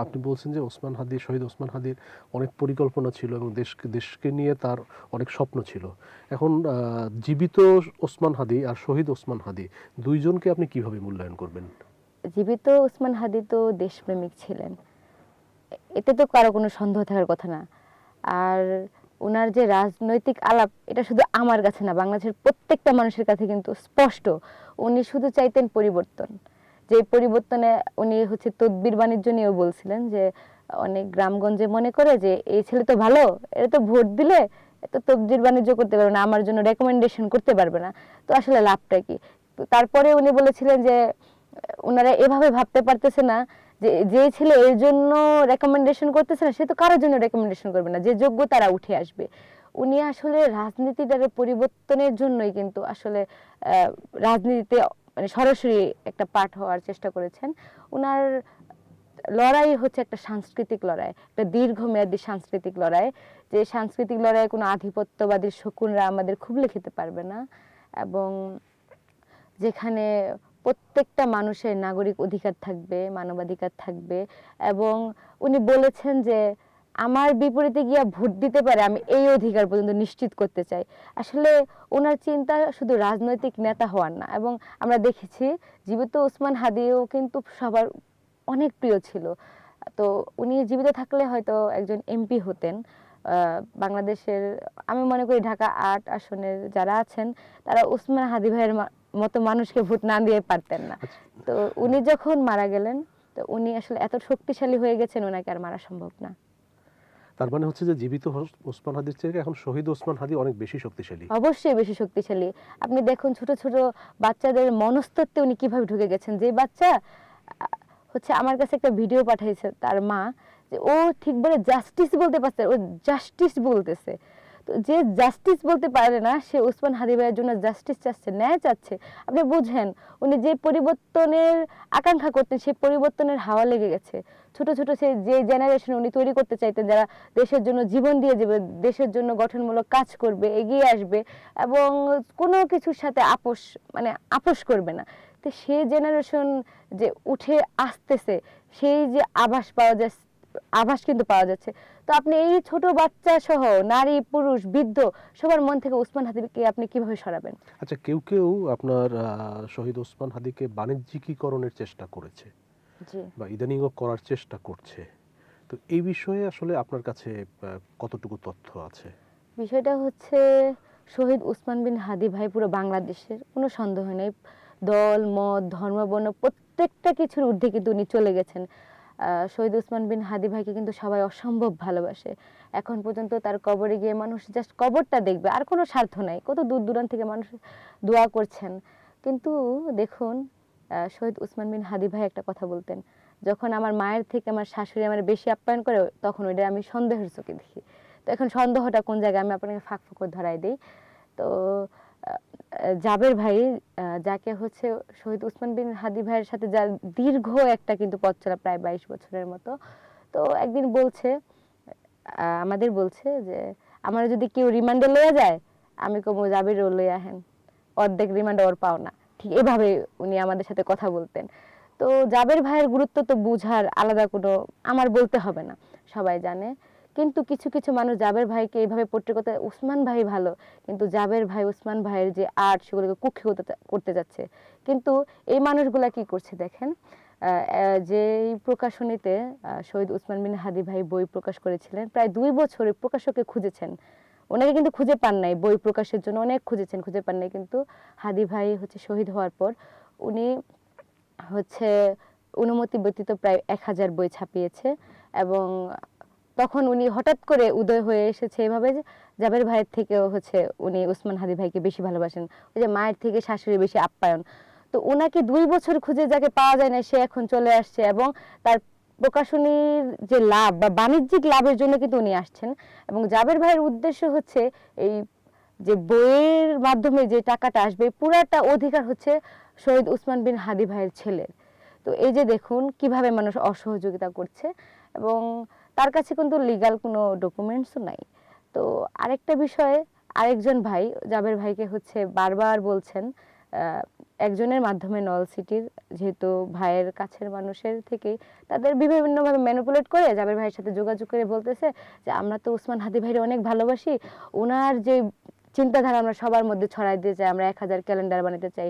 আপনি বলছেন যে ওসমান হাদি, শহীদ ওসমান হাদির অনেক পরিকল্পনা ছিল এবং দেশকে নিয়ে তার অনেক স্বপ্ন ছিল। এখন জীবিত ওসমান হাদি আর শহীদ ওসমান হাদি দুইজনকে আপনি কিভাবে মূল্যায়ন করবেন? জীবিত উসমান হাদি তো দেশপ্রেমিক ছিলেন, এতে তো কারো কোনো সন্দেহ থাকার কথা না। আর ওনার যে রাজনৈতিক আলাপ, এটা শুধু আমার কাছে না, বাংলাদেশের প্রত্যেকটা মানুষের কাছে কিন্তু স্পষ্ট। উনি শুধু চাইতেন পরিবর্তন, যে পরিবর্তনে উনি হচ্ছে তদবির বাণিজ্য নিয়েও বলছিলেন যে অনেক গ্রামগঞ্জে মনে করে যে এই ছেলে তো ভালো, এটা তো ভোট দিলে এত তদবির বাণিজ্য করতে পারবে না, আমার জন্য রেকমেন্ডেশন করতে পারবে না, তো আসলে লাভটা কি। তো তারপরে উনি বলেছিলেন যে ওনারা এভাবে ভাবতে পারতেছে না যে যে ছেলে এর জন্য রেকমেন্ডেশন করতেছে না, সে তো কারোর জন্য রেকমেন্ডেশন করবে না, যে যোগ্য তারা উঠে আসবে। উনি আসলে রাজনীতিটার পরিবর্তনের জন্যই কিন্তু আসলে রাজনীতিতে মানে সরাসরি একটা পার্ট হওয়ার চেষ্টা করেছেন। উনার লড়াই হচ্ছে একটা সাংস্কৃতিক লড়াই, একটা দীর্ঘমেয়াদী সাংস্কৃতিক লড়াই, যে সাংস্কৃতিক লড়াইয়ে কোনো আধিপত্যবাদী শকুনরা আমাদের খুবলে খেতে পারবে না, এবং যেখানে প্রত্যেকটা মানুষের নাগরিক অধিকার থাকবে, মানবাধিকার থাকবে। এবং উনি বলেছেন যে আমার বিপরীতে গিয়া ভোট দিতে পারে, আমি এই অধিকার পর্যন্ত নিশ্চিত করতে চাই। আসলে ওনার চিন্তা শুধু রাজনৈতিক নেতা হওয়ার না। এবং আমরা দেখেছি জীবিত ওসমান হাদিও কিন্তু সবার অনেক প্রিয় ছিল। তো উনি জীবিত থাকলে হয়তো একজন এমপি হতেন। বাংলাদেশের আমি মনে করি ঢাকা ৮ আসনের যারা আছেন তারা ওসমান হাদি ভাইয়ের মতো মানুষকে ভোট না দিয়ে পারতেন না। তো উনি যখন মারা গেলেন, তো উনি আসলে এত শক্তিশালী হয়ে গেছেন, ওনাকে আর মারা সম্ভব না। তার মানে হচ্ছে যে জীবিত ওসমান হাদির থেকে এখন শহীদ ওসমান হাদি অনেক বেশি শক্তিশালী। অবশ্যই বেশি শক্তিশালী। আপনি দেখুন ছোট ছোট বাচ্চাদের মনস্তত্ত্বে উনি কিভাবে ঢুকে গেছেন। যে বাচ্চা হচ্ছে আমার কাছে একটা ভিডিও পাঠাইছে তার মা, যে ও ঠিক বলে জাস্টিস বলতে পারছে, ও জাস্টিস বলতেছে। তো যে জাস্টিস বলতে পারে না, সে ওসমান হাদি ভাইয়ের জন্য জাস্টিস চাচ্ছে, ন্যায় চাচ্ছে। আপনি বুঝেন, উনি যে পরিবর্তনের আকাঙ্ক্ষা করতেন, সেই পরিবর্তনের হাওয়া লেগে গেছে। ছোট ছোট যে জেনারেশন উনি তৈরি করতে চাইতেন, যারা দেশের জন্য জীবন দিয়ে যাবে, দেশের জন্য গঠনমূলক কাজ করবে, এগিয়ে আসবে এবং কোনো কিছুর সাথে আপোষ করবে না। তো সেই জেনারেশন যে উঠে আসতেছে, সেই যে আভাস কিন্তু পাওয়া যাচ্ছে। তো আপনি এই ছোট বাচ্চা সহ নারী পুরুষ বৃদ্ধ সবার মন থেকে ওসমান হাদিকে আপনি কিভাবে সরাবেন? আচ্ছা, কেউ কেউ আপনার শহীদ ওসমান হাদিকে বাণিজ্যিকীকরণের চেষ্টা করেছে জি, বা ইদানিংও করার চেষ্টা করছে। তো এই বিষয়ে আসলে আপনার কাছে কতটুকু তথ্য আছে? বিষয়টা হচ্ছে শহীদ উসমান বিন হাদি ভাই পুরো বাংলাদেশের, কোনো সন্দেহ নেই। দল মত ধর্ম বর্ণ প্রত্যেকটা কিছুর ঊর্ধ্বে কিন্তু উনি চলে গেছেন। শহীদ উসমান বিন হাদি ভাইকে কিন্তু সবাই অসম্ভব ভালোবাসে। এখন পর্যন্ত তার কবরে গিয়ে মানুষ জাস্ট কবরটা দেখবে, আর কোনো স্বার্থ নাই। কত দূর দূরান্ত থেকে মানুষ দোয়া করছেন। কিন্তু দেখুন, শহীদ উসমান বিন হাদি ভাই একটা কথা বলতেন, যখন আমার মায়ের থেকে আমার শাশুড়ি আমার বেশি আপ্যায়ন করে, তখন ওইটা আমি সন্দেহের চোখে দেখি। তো এখন সন্দেহটা কোন জায়গায়, আমি আপনাকে ফাঁক ফোকর ধরাই দিই। তো জাবের ভাই, যাকে হচ্ছে শহীদ উসমান বিন হাদি ভাইয়ের সাথে যার দীর্ঘ একটা কিন্তু পথ চলা, প্রায় 22 বছরের মতো। তো একদিন বলছে, আমাদের বলছে যে আমার যদি কেউ রিমান্ডে লইয়া যায়, আমি কমু জাবিরও লইয়া আহেন, অর্ধেক রিমান্ড ওর পাও না। ঠিক এভাবে উনি আমাদের সাথে কথা বলতেন। তো জাবের ভাইয়ের গুরুত্ব তো বুঝার আলাদা কোনো আমার বলতে হবে না, সবাই জানে। কিন্তু কিছু কিছু মানুষ জাবের ভাইকে এইভাবে পোট্রি করতে, উসমান ভাই ভালো, কিন্তু জাবের ভাই উসমান ভাইয়ের যে আর্ট সেগুলোকে কুক্ষি করতে যাচ্ছে। কিন্তু এই মানুষগুলা কি করছে দেখেন, যে প্রকাশনীতে শহীদ উসমান বিন হাদি ভাই বই প্রকাশ করেছিলেন, প্রায় 2 বছরে প্রকাশককে খুঁজেছেন, ওনাকে কিন্তু খুঁজে পান নাই। বই প্রকাশের জন্য অনেক খুঁজেছেন, খুঁজে পান নাই। কিন্তু হাদি ভাই হচ্ছে শহীদ হওয়ার পর উনি হচ্ছে অনুমতি ব্যতীত প্রায় 1000 বই ছাপিয়েছে। এবং তখন উনি হঠাৎ করে উদয় হয়ে এসেছে এভাবে যে জাবের ভাইয়ের থেকেও হচ্ছে উনি ওসমান হাদি ভাইকে বেশি ভালোবাসেন, ওই যে মায়ের থেকে শাশুড়ি বেশি আপ্যায়ন। তো ওনাকে 2 বছর খুঁজে যাকে পাওয়া যায় না সে এখন চলে আসছে, এবং তার প্রকাশনীর যে লাভ বা বাণিজ্যিক লাভের জন্য কিন্তু উনি আসছেন। এবং জাবের ভাইয়ের উদ্দেশ্য হচ্ছে এই যে বইয়ের মাধ্যমে যে টাকাটা আসবে পুরাটা অধিকার হচ্ছে শহীদ ওসমান বিন হাদি ভাইয়ের ছেলের। তো এই যে দেখুন কিভাবে মানুষ অসহযোগিতা করছে, এবং তার কাছে কিন্তু লিগ্যাল কোনো ডকুমেন্টসও নাই। তো আরেকটা বিষয়ে আরেকজন ভাই জাবের ভাইকে হচ্ছে বারবার বলছেন, একজনের মাধ্যমে নল সিটির যেহেতু ভাইয়ের কাছের মানুষের থেকে তাদের বিভিন্নভাবে ম্যানিপুলেট করে জাবের ভাইয়ের সাথে যোগাযোগ করে বলতেছে যে আমরা তো ওসমান হাদি ভাইয়ের অনেক ভালোবাসি, ওনার যে চিন্তাধারা আমরা সবার মধ্যে ছড়াই দিতে চাই, আমরা 1000 ক্যালেন্ডার বানাতে চাই,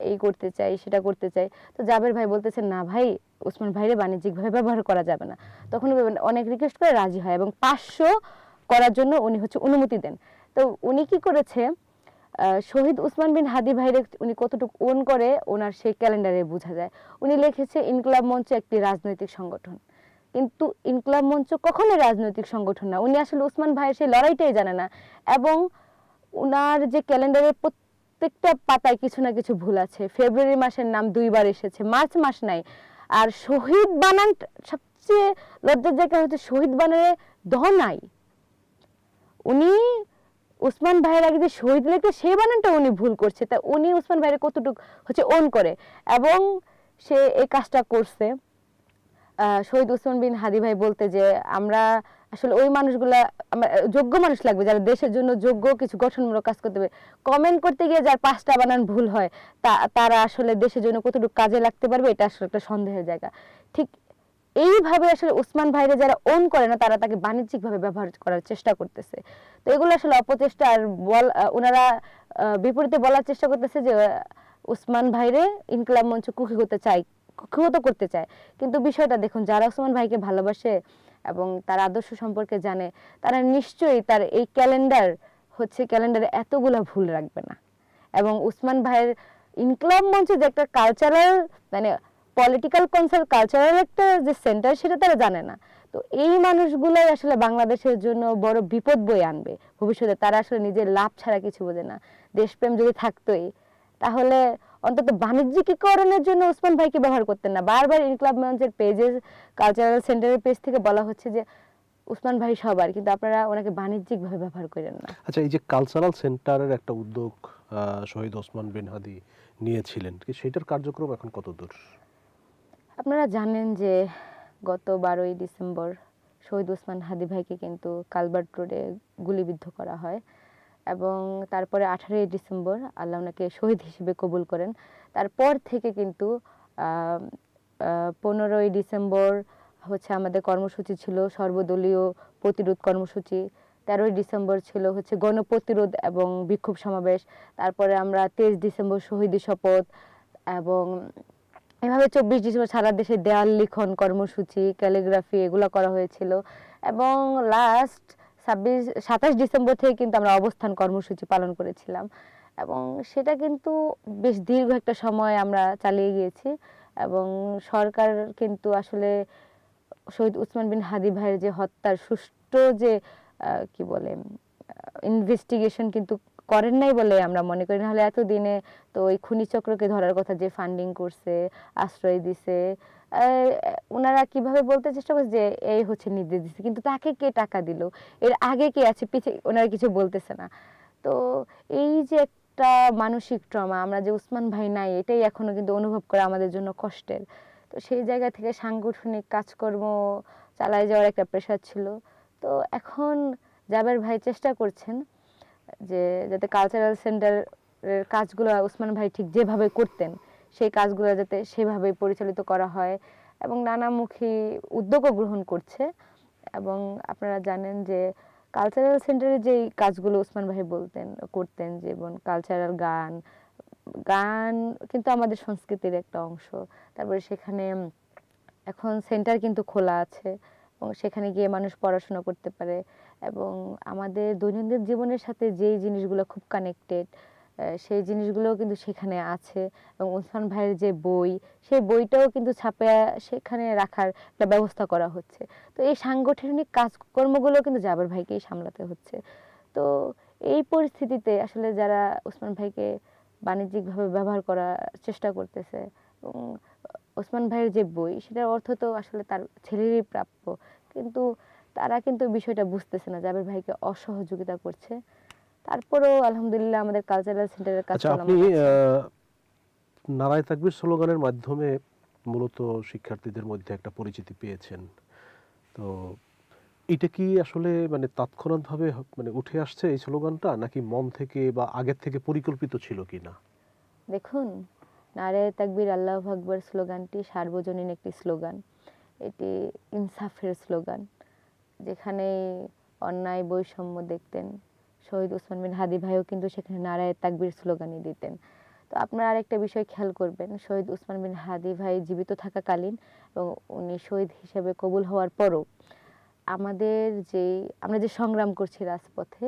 এই করতে চাই সেটা করতে চাই। তো জাবের ভাই বলতেছেন না ভাই, ওসমান ভাইরে বাণিজ্যিকভাবে ব্যবহার করা যাবে না। তখন অনেক রিকোয়েস্ট করে রাজি হয় এবং 500 করার জন্য উনি হচ্ছে অনুমতি দেন। তো উনি কি করেছে, শহীদ ওসমান বিন হাদি ভাইরে উনি কতটুকু ওন করে ওনার সেই ক্যালেন্ডারে বোঝা যায়। উনি লিখেছে ইনকলাব মঞ্চ একটি রাজনৈতিক সংগঠন, কিন্তু ইনকলাব মঞ্চ কখনোই রাজনৈতিক সংগঠন না। উনি আসলে ওসমান ভাইয়ের সেই লড়াইটাই জানে না, এবং উনার যে ক্যালেন্ডারের প্রত্যেকটা পাতায় কিছু না কিছু ভুল আছে। ফেব্রুয়ারি মাসের নাম 2বার এসেছে, মার্চ মাস নাই। আর শহীদ বানান সবচেয়ে লজ্জার জায়গা হচ্ছে শহীদ বানানে দ নাই। উনি ওসমান ভাইয়ের আগে যে শহীদ লেখে সেই বানানটা উনি ভুল করছে। তা উনি ওসমান ভাইয়ের কতটুকু হচ্ছে ওন করে, এবং সে এই কাজটা করছে। শহীদ ওসমান বিন হাদি ভাই বলতে যে আমরা আসলে ওই মানুষগুলা যোগ্য মানুষ লাগবে যারা দেশের জন্য যোগ্য কিছু গঠনমূলক কাজ করতে হবে। কমেন্ট করতে গিয়ে যার 5টা বানান ভুল হয় তারা আসলে দেশের জন্য কতটুকু কাজে লাগতে পারবে, এটা আসলে একটা সন্দেহের জায়গা। ঠিক এইভাবে আসলে ওসমান ভাইরে যারা ওন করে না তারা তাকে বাণিজ্যিকভাবে ব্যবহার করার চেষ্টা করতেছে। তো এগুলো আসলে অপচেষ্টা। আর ওনারা বিপরীতে বলার চেষ্টা করতেছে যে ওসমান ভাইরে ইনকলাব মঞ্চ কুক্ষিগত করতে চায়। কিন্তু বিষয়টা দেখুন, যারা ওসমান ভাইকে ভালোবাসে এবং তার আদর্শ সম্পর্কে জানে তারা নিশ্চয়ই তার এই ক্যালেন্ডারে এতগুলা ভুল রাখবে না। এবং ওসমান ভাইয়ের ইনকলাব মঞ্চে যে একটা কালচারাল মানে পলিটিক্যাল কালচারাল একটা যে সেন্টার সেটা তারা জানে না। তো এই মানুষগুলাই আসলে বাংলাদেশের জন্য বড় বিপদ বয়ে আনবে ভবিষ্যতে। তারা আসলে নিজের লাভ ছাড়া কিছু বোঝে না। দেশপ্রেম যদি থাকতোই তাহলে অন্তত বাণিজ্যিকীকরণের জন্য ওসমান ভাইকে ব্যবহার করতেন না। বারবার ইনকলাব মঞ্চের পেজে, কালচারাল সেন্টারের পেজ থেকে বলা হচ্ছে যে ওসমান ভাই সবার, কিন্তু আপনারা ওনাকে বাণিজ্যিকভাবে ব্যবহার করেন না। আচ্ছা, এই যে কালচারাল সেন্টারের একটা উদ্যোগ শহীদ ওসমান বিন হাদি নিয়েছিলেন, কি সেটার কার্যক্রম এখন কত দূর? আপনারা জানেন যে গত 12ই ডিসেম্বর শহীদ ওসমান হাদি ভাইকে কিন্তু কালভার্ট রোডে গুলিবিদ্ধ করা হয়, এবং তারপরে 18ই ডিসেম্বর আল্লাহ ওনাকে শহীদ হিসেবে কবুল করেন। তারপর থেকে কিন্তু 15ই ডিসেম্বর হচ্ছে আমাদের কর্মসূচি ছিল সর্বদলীয় প্রতিরোধ কর্মসূচি। 13ই ডিসেম্বর ছিল হচ্ছে গণপ্রতিরোধ এবং বিক্ষোভ সমাবেশ। তারপরে আমরা 23 ডিসেম্বর শহীদি শপথ, এবং এভাবে 24 ডিসেম্বর সারা দেশে দেয়াল লিখন কর্মসূচি, ক্যালিগ্রাফি এগুলো করা হয়েছিল। এবং লাস্ট 27 ডিসেম্বর থেকে কিন্তু আমরা অবস্থান কর্মসূচি পালন করেছিলাম, এবং সেটা কিন্তু বেশ দীর্ঘ একটা সময় আমরা চালিয়ে গিয়েছি। এবং সরকার কিন্তু আসলে শহীদ ওসমান বিন হাদি ভাইয়ের যে হত্যার সুষ্ঠু যে কি বলে ইনভেস্টিগেশন কিন্তু করেন নাই বলে আমরা মনে করি। নাহলে এতদিনে তো ওই খুনি চক্রকে ধরার কথা, যে ফান্ডিং করছে, আশ্রয় দিছে, ওনারা কিভাবে বলতে চেষ্টা করছে যে এই হচ্ছে নির্দেশ দিচ্ছে, কিন্তু তাকে কে টাকা দিল, এর আগে কে আছে, পিছে ওনারা কিছু বলতেছে না। তো এই যে একটা মানসিক ট্রমা, আমরা যে ওসমান ভাই নাই এটাই এখনো কিন্তু অনুভব করা আমাদের জন্য কষ্টের। তো সেই জায়গা থেকে সাংগঠনিক কাজকর্ম চালায় যাওয়ার একটা প্রেশার ছিল। তো এখন জাবের ভাই চেষ্টা করছেন যে যাতে কালচারাল সেন্টারের কাজগুলো ওসমান ভাই ঠিক যেভাবে করতেন সেই কাজগুলো যাতে সেভাবে পরিচালিত করা হয়, এবং নানামুখী উদ্যোগও গ্রহণ করছে। এবং আপনারা জানেন যে কালচারাল সেন্টারে যেই কাজগুলো ওসমান ভাই করতেন, যেমন কালচারাল গান গান কিন্তু আমাদের সংস্কৃতির একটা অংশ। তারপরে সেখানে এখন সেন্টার কিন্তু খোলা আছে, এবং সেখানে গিয়ে মানুষ পড়াশোনা করতে পারে। এবং আমাদের দৈনন্দিন জীবনের সাথে যেই জিনিসগুলো খুব কানেক্টেড, সেই জিনিসগুলোও কিন্তু সেখানে আছে। এবং ওসমান ভাইয়ের যে বই, সেই বইটাও কিন্তু ছাপে সেখানে রাখার একটা ব্যবস্থা করা হচ্ছে। তো এই সাংগঠনিক কাজকর্মগুলো কিন্তু জাবের ভাইকেই সামলাতে হচ্ছে। তো এই পরিস্থিতিতে আসলে যারা ওসমান ভাইকে বাণিজ্যিকভাবে ব্যবহার করার চেষ্টা করতেছে, এবং ওসমান ভাইয়ের যে বই, সেটার অর্থ তো আসলে তার ছেলেরই প্রাপ্য, কিন্তু তারা কিন্তু বিষয়টা বুঝতেছে না, জাবের ভাইকে অসহযোগিতা করছে। তারপরেও আলহামদুলিল্লাহ আমাদের কালচারাল সেন্টারের কাজ আচ্ছা, আপনি চলমান আছে। নারায়ে তাকবীর স্লোগানের মাধ্যমে মূলত শিক্ষার্থীদের মধ্যে একটা পরিচিতি পেয়েছেন। তো এটা কি আসলে মানে তাৎক্ষণিকভাবে মানে উঠে আসছে এই স্লোগানটা, নাকি মন থেকে বা আগের থেকে পরিকল্পিত ছিল কিনা? দেখুন, নারায়ে তাকবীর আল্লাহু আকবার স্লোগানটি সার্বজনীন একটি স্লোগান। এটি ইনসাফের স্লোগান। যেখানে অন্যায় বৈষম্য দেখতেন, শহীদ ওসমান বিন হাদি ভাইও কিন্তু সেখানে নারায়ে তাকবীর স্লোগানই দিতেন। তো আপনারা আরেকটা বিষয় খেয়াল করবেন, শহীদ ওসমান বিন হাদি ভাই জীবিত থাকাকালীন এবং উনি শহীদ হিসেবে কবুল হওয়ার পরও আমাদের আমরা যে সংগ্রাম করছি রাজপথে,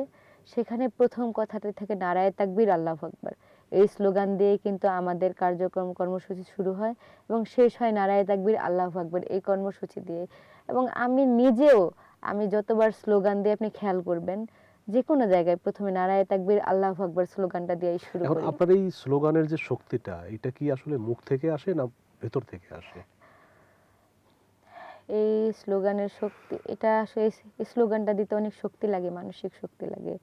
সেখানে প্রথম কথাটা থেকে নারায়ে তাকবীর আল্লাহু আকবার এই স্লোগান দিয়ে কিন্তু আমাদের কার্যক্রম কর্মসূচি শুরু হয় এবং শেষ হয় নারায়ে তাকবীর আল্লাহু আকবার এই কর্মসূচি দিয়ে। এবং আমি নিজেও, আমি যতবার স্লোগান দিয়ে আপনি খেয়াল করবেন, যে কোনো জায়গায় প্রথমে নারায়ে তাকবীর আল্লাহু আকবার স্লোগানটা দিয়েই শুরু এখন করি। আপনার এই স্লোগানের যে শক্তিটা, এটা কি আসলে মুখ থেকে আসে না ভেতর থেকে আসে? এই স্লোগানের শক্তি, এটা আসলে এই স্লোগানটা দিতে অনেক শক্তি লাগে, মানসিক শক্তি লাগে।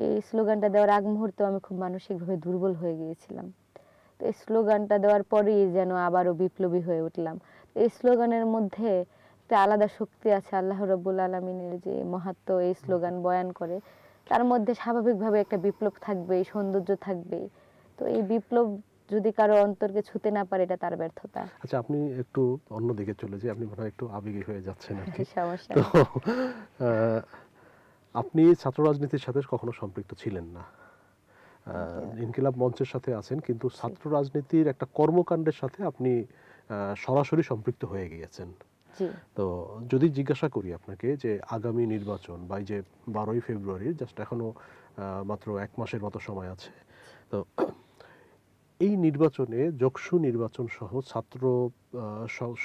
এই স্লোগানটা দেওয়ার আগ মুহূর্তে আমি খুব মানসিকভাবে দুর্বল হয়ে গিয়েছিলাম। তো এই স্লোগানটা দেওয়ার পরেই যেন আবারও বিপ্লবী হয়ে উঠলাম। এই স্লোগানের মধ্যে একটা আলাদা শক্তি আছে, আল্লাহ রাব্বুল আলামিনের যে মাহাত্ম্য এই স্লোগান বয়ান করে। তার মধ্যে স্বাভাবিকভাবে একটা বিপ্লব থাকবে, সৌন্দর্য থাকবে। তো এই বিপ্লব যদি কারো অন্তরকে ছুঁতে না পারে, এটা তার ব্যর্থতা। আচ্ছা, আপনি একটু অন্যদিকে চলে যাই, আপনি মনে হয় একটু আবেগী হয়ে যাচ্ছেন আর কি। সমস্যা তো নেই। আহ, আপনি ছাত্র রাজনীতির সাথে কখনো সম্পৃক্ত ছিলেন না। ইনকিলাব মঞ্চের সাথে আছেন, কিন্তু ছাত্র রাজনীতির একটা কর্মকাণ্ডের সাথে আপনি সরাসরি সম্পৃক্ত হয়ে গিয়েছেন। জি। তো যদি জিজ্ঞাসা করি আপনাকে যে আগামী নির্বাচন বা এই যে 12ই ফেব্রুয়ারি, জাস্ট এখনো মাত্র 1 মাসের মতো সময় আছে, তো এই নির্বাচনে যকসু নির্বাচন সহ ছাত্র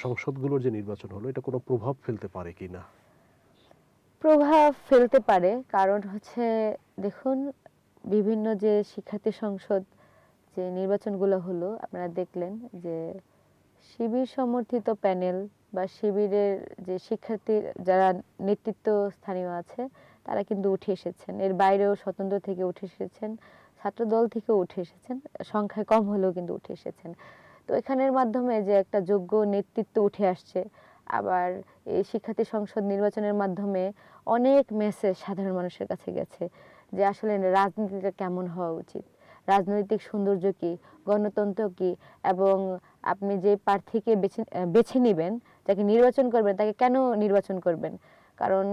সংসদগুলোর যে নির্বাচন হলো, এটা কোনো প্রভাব ফেলতে পারে কিনা? প্রভাব ফেলতে পারে, কারণ হচ্ছে দেখুন, বিভিন্ন যে শিক্ষার্থী সংসদ যে নির্বাচনগুলো হলো, আপনারা দেখলেন যে শিবির সমর্থিত প্যানেল বা শিবিরের যে শিক্ষার্থী যারা নেতৃত্ব স্থানীয় আছে, তারা কিন্তু উঠে এসেছেন। এর বাইরেও স্বতন্ত্র থেকে উঠে এসেছেন, ছাত্র দল থেকেও উঠে এসেছেন, সংখ্যায় কম হলেও কিন্তু উঠে এসেছেন। তো এখানের মাধ্যমে যে একটা যোগ্য নেতৃত্ব উঠে আসছে, আবার এই শিক্ষার্থী সংসদ নির্বাচনের মাধ্যমে অনেক মেসেজ সাধারণ মানুষের কাছে গেছে যে আসলে রাজনীতিটা কেমন হওয়া উচিত, রাজনৈতিক সৌন্দর্য কি, গণতন্ত্র কি, এবং আপনি যে প্রার্থীকে বেছে নেবেন, যাকে নির্বাচন করবেন, তাকে কেন নির্বাচন করবেন। কারণ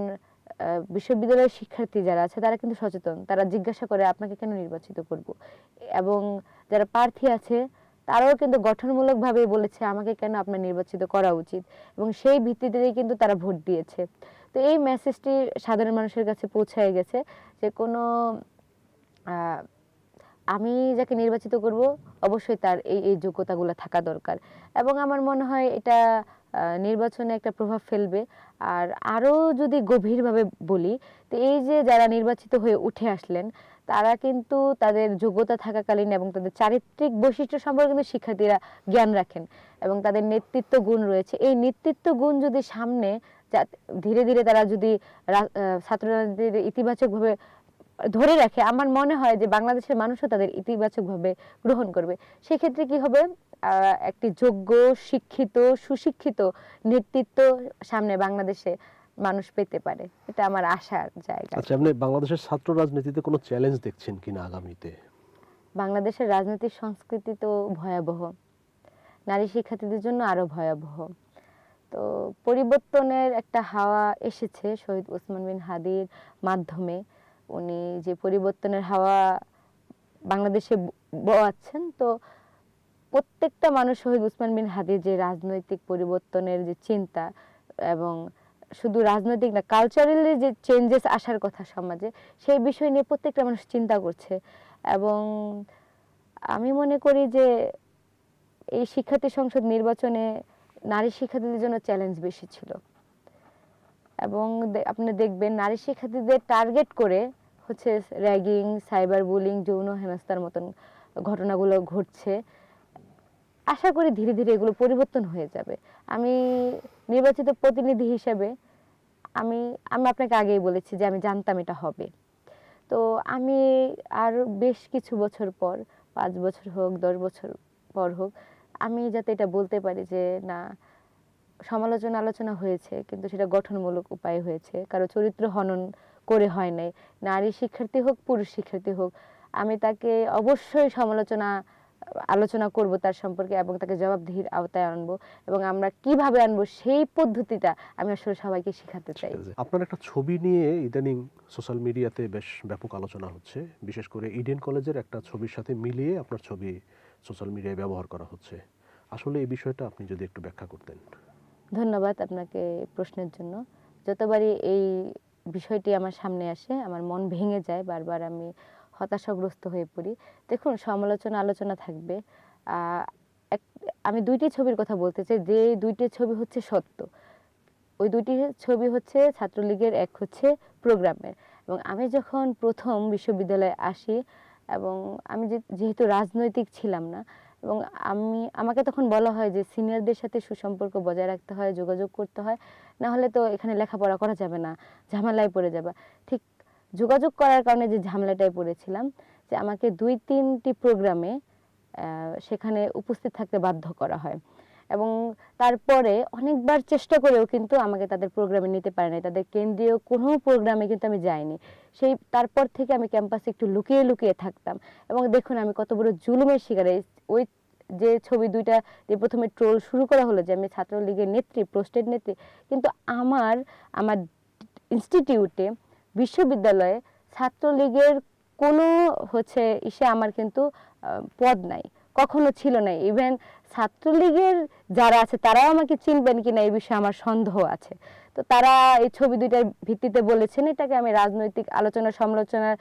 বিশ্ববিদ্যালয়ের শিক্ষার্থী যারা আছে তারা কিন্তু সচেতন, তারা জিজ্ঞাসা করে আপনাকে কেন নির্বাচিত করব। এবং যারা প্রার্থী আছে তারাও কিন্তু গঠনমূলকভাবে বলেছে আমাকে কেন আপনার নির্বাচিত করা উচিত, এবং সেই ভিত্তিতেই কিন্তু তারা ভোট দিয়েছে। তো এই মেসেজটি সাধারণ মানুষের কাছে পৌঁছায় গেছে যে কোনো আমি যাকে নির্বাচিত করব অবশ্যই তার এই এই যোগ্যতাগুলো থাকা দরকার। এবং আমার মনে হয় এটা নির্বাচনে একটা প্রভাব ফেলবে। আর আরও যদি গভীরভাবে বলি, তো এই যে যারা নির্বাচিত হয়ে উঠে আসলেন, তারা কিন্তু তাদের যোগ্যতা থাকাকালীন এবং তাদের চারিত্রিক বৈশিষ্ট্য সম্পর্কে কিন্তু শিক্ষার্থীরা জ্ঞান রাখেন এবং তাদের নেতৃত্ব গুণ রয়েছে। এই নেতৃত্ব গুণ যদি সামনে ধীরে ধীরে তারা যদি ছাত্র রাজনীতির ইতিবাচকভাবে ধরে রাখে, আমার মনে হয় যে বাংলাদেশের মানুষও তাদের ইতিবাচকভাবে গ্রহণ করবে। সেক্ষেত্রে কি হবে, একটি যোগ্য, শিক্ষিত, সুশিক্ষিত নেতৃত্ব সামনে বাংলাদেশে মানুষ পেতে পারে, এটা আমার আশার জায়গা। আচ্ছা, আপনি বাংলাদেশের ছাত্র রাজনীতিতে কোনো চ্যালেঞ্জ দেখছেন কিনা আগামীতে? বাংলাদেশের রাজনৈতিক সংস্কৃতি তো ভয়াবহ, নারী শিক্ষার্থীদের জন্য আরো ভয়াবহ। তো পরিবর্তনের একটা হাওয়া এসেছে শহীদ ওসমান বিন হাদির মাধ্যমে। উনি যে পরিবর্তনের হাওয়া বাংলাদেশে বওয়াচ্ছেন, তো প্রত্যেকটা মানুষ শহীদ ওসমান বিন হাদির যে রাজনৈতিক পরিবর্তনের যে চিন্তা, এবং শুধু রাজনৈতিক না, কালচারালি যে চেঞ্জেস আসার কথা সমাজে, সেই বিষয় নিয়ে প্রত্যেকটা মানুষ চিন্তা করছে। এবং আমি মনে করি যে এই শিক্ষার্থী সংসদ নির্বাচনে নারী শিক্ষার্থীদের জন্য চ্যালেঞ্জ বেশি ছিল এবং আপনি দেখবেন নারী শিক্ষার্থীদের টার্গেট করে হচ্ছে র্যাগিং, সাইবার বুলিং, যৌন হেনস্থার মতন ঘটনাগুলো ঘটছে। আশা করি ধীরে ধীরে এগুলো পরিবর্তন হয়ে যাবে। আমি নির্বাচিত প্রতিনিধি হিসেবে আমি আমি আপনাকে আগেই বলেছি যে আমি জানতাম এটা হবে। তো আমি আর বেশ কিছু বছর পর, 5 বছর হোক 10 বছর পর হোক, আমি যাতে এটা বলতে পারি যে না, সমালোচনা আলোচনা হয়েছে কিন্তু সেটা গঠনমূলক উপায়ে হয়েছে, কারো চরিত্র হনন করে হয় নাই। নারী শিক্ষার্থী হোক পুরুষ শিক্ষার্থী হোক, আমি তাকে অবশ্যই আলোচনা করব তার সম্পর্কে এবং তাকে জবাবদিহির আওতায় আনবো এবং আমরা কিভাবে আনবো সেই পদ্ধতিটা আমি আসলে সবাইকে শেখাতে চাই। আপনার একটা ছবি নিয়ে ইদানিং সোশ্যাল মিডিয়াতে বেশ ব্যাপক আলোচনা হচ্ছে, বিশেষ করে ইডেন কলেজের একটা ছবির সাথে মিলিয়ে আপনার ছবি সোশ্যাল মিডিয়ায় ব্যবহার করা হচ্ছে। আসলে এই বিষয়টা আপনি যদি একটু ব্যাখ্যা করতেন। ধন্যবাদ আপনাকে প্রশ্নের জন্য। যতবারই এই বিষয়টি আমার সামনে আসে আমার মন ভেঙে যায়, বারবার আমি হতাশাগ্রস্ত হয়ে পড়ি। দেখুন, সমালোচনা আলোচনা থাকবে। আমি 2টি ছবির কথা বলতে চাই, যে 2টি ছবি হচ্ছে সত্য। ওই 2টি ছবি হচ্ছে ছাত্রলীগের, এক হচ্ছে প্রোগ্রামের। এবং আমি যখন প্রথম বিশ্ববিদ্যালয়ে আসি এবং আমি যেহেতু রাজনৈতিক ছিলাম না, এবং আমাকে তখন বলা হয় যে সিনিয়রদের সাথে সুসম্পর্ক বজায় রাখতে হয়, যোগাযোগ করতে হয়, না হলে তো এখানে লেখাপড়া করা যাবে না, ঝামেলায় পড়ে যাবে। ঠিক যোগাযোগ করার কারণে যে ঝামেলাটায় পড়েছিলাম, যে আমাকে 2-3টি প্রোগ্রামে সেখানে উপস্থিত থাকতে বাধ্য করা হয় এবং তারপরে অনেকবার চেষ্টা করেও কিন্তু আমাকে তাদের প্রোগ্রামে নিতে পারে নাই। তাদের কেন্দ্রীয় কোনো প্রোগ্রামে কিন্তু আমি যাইনি। তারপর থেকে আমি ক্যাম্পাসে একটু লুকিয়ে লুকিয়ে থাকতাম এবং দেখুন আমি কত বড় জুলুমের শিকার। ওই যে ছবি 2টা দিয়ে প্রথমে ট্রোল শুরু করা হলো যে আমি ছাত্রলীগের নেত্রী, পোস্টেড নেত্রী, কিন্তু আমার ইনস্টিটিউটে, বিশ্ববিদ্যালয়ে ছাত্রলীগের কোনো আমার কিন্তু পদ নাই, কখনো ছিল না। ইভেন ছাত্রলীগের যারা আছে তারাও আমাকে চিনবেন কিনা এই বিষয়ে আমার সন্দেহ আছে। তো তারা এই ছবি 2টার ভিত্তিতে বলেছেন এটাকে আমি রাজনৈতিক আলোচনা সমালোচনার